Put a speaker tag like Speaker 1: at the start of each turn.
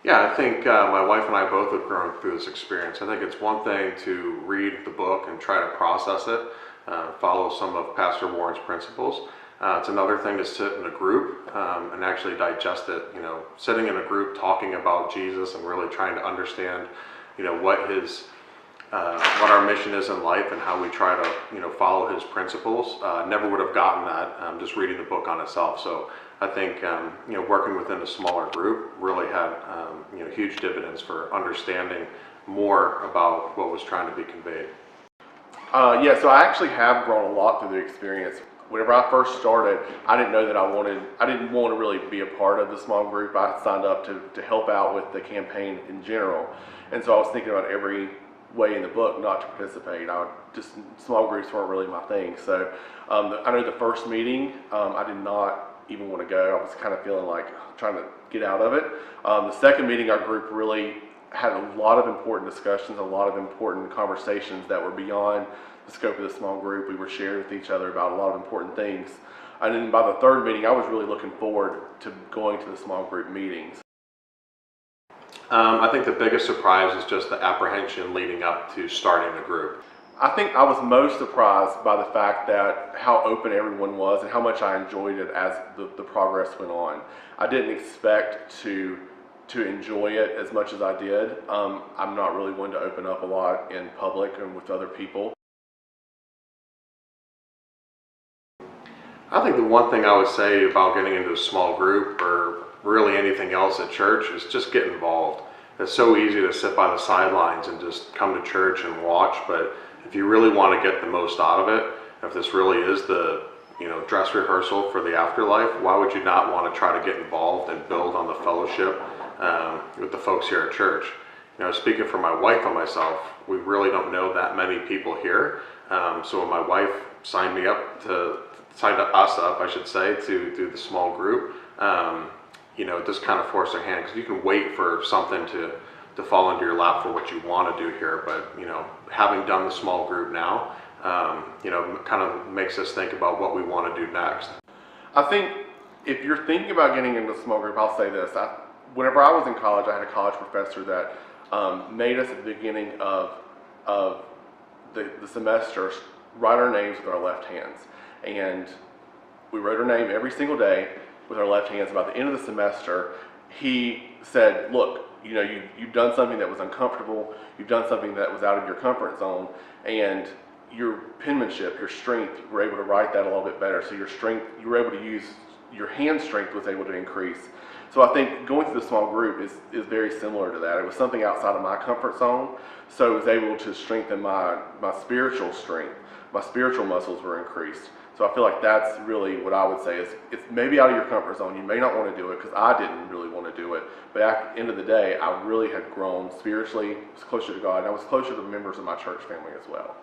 Speaker 1: Yeah, I think my wife and I both have grown through this experience. I think it's one thing to read the book and try to process it, follow some of Pastor Warren's principles. It's another thing to sit in a group and actually digest it. You know, sitting in a group talking about Jesus and really trying to understand, you know, what our mission is in life and how we try to, you know, follow his principles. Never would have gotten that just reading the book on itself. So I think you know, working within a smaller group really had you know, huge dividends for understanding more about what was trying to be conveyed.
Speaker 2: Yeah, so I actually have grown a lot through the experience. Whenever I first started, I didn't know that I didn't want to really be a part of the small group. I signed up to help out with the campaign in general. And so I was thinking about every way in the book not to participate. Small groups weren't really my thing. So I know the first meeting, I did not even want to go. I was kind of feeling like trying to get out of it. The second meeting, our group really had a lot of important discussions, a lot of important conversations that were beyond the scope of the small group. We were sharing with each other about a lot of important things. And then by the third meeting, I was really looking forward to going to the small group meetings.
Speaker 1: I think the biggest surprise is just the apprehension leading up to starting the group.
Speaker 2: I think I was most surprised by the fact that how open everyone was and how much I enjoyed it as the progress went on. I didn't expect to enjoy it as much as I did. I'm not really one to open up a lot in public and with other people.
Speaker 1: I think the one thing I would say about getting into a small group or really anything else at church is just get involved. It's so easy to sit by the sidelines and just come to church and watch, but if you really want to get the most out of it, if this really is the, you know, dress rehearsal for the afterlife, why would you not want to try to get involved and build on the fellowship with the folks here at church? You know, speaking for my wife and myself, we really don't know that many people here. So when my wife signed us up, I should say, to do the small group, you know, it just kind of forced their hand, because you can wait for something to fall into your lap for what you want to do here, but you know, having done the small group now, you know, kind of makes us think about what we want to do next.
Speaker 2: I think if you're thinking about getting into a small group, I'll say this. Whenever I was in college, I had a college professor that made us at the beginning of the semester write our names with our left hands. And we wrote our name every single day with our left hands. By the end of the semester, he said, look, you know, you've done something that was uncomfortable, you've done something that was out of your comfort zone, and your penmanship, your strength, you were able to write that a little bit better. So your strength, you were able to use, your hand strength was able to increase. So I think going through the small group is very similar to that. It was something outside of my comfort zone, so it was able to strengthen my spiritual strength. My spiritual muscles were increased. So I feel like that's really what I would say is, it's maybe out of your comfort zone. You may not want to do it, because I didn't really want to do it. But at the end of the day, I really had grown spiritually, was closer to God, and I was closer to the members of my church family as well.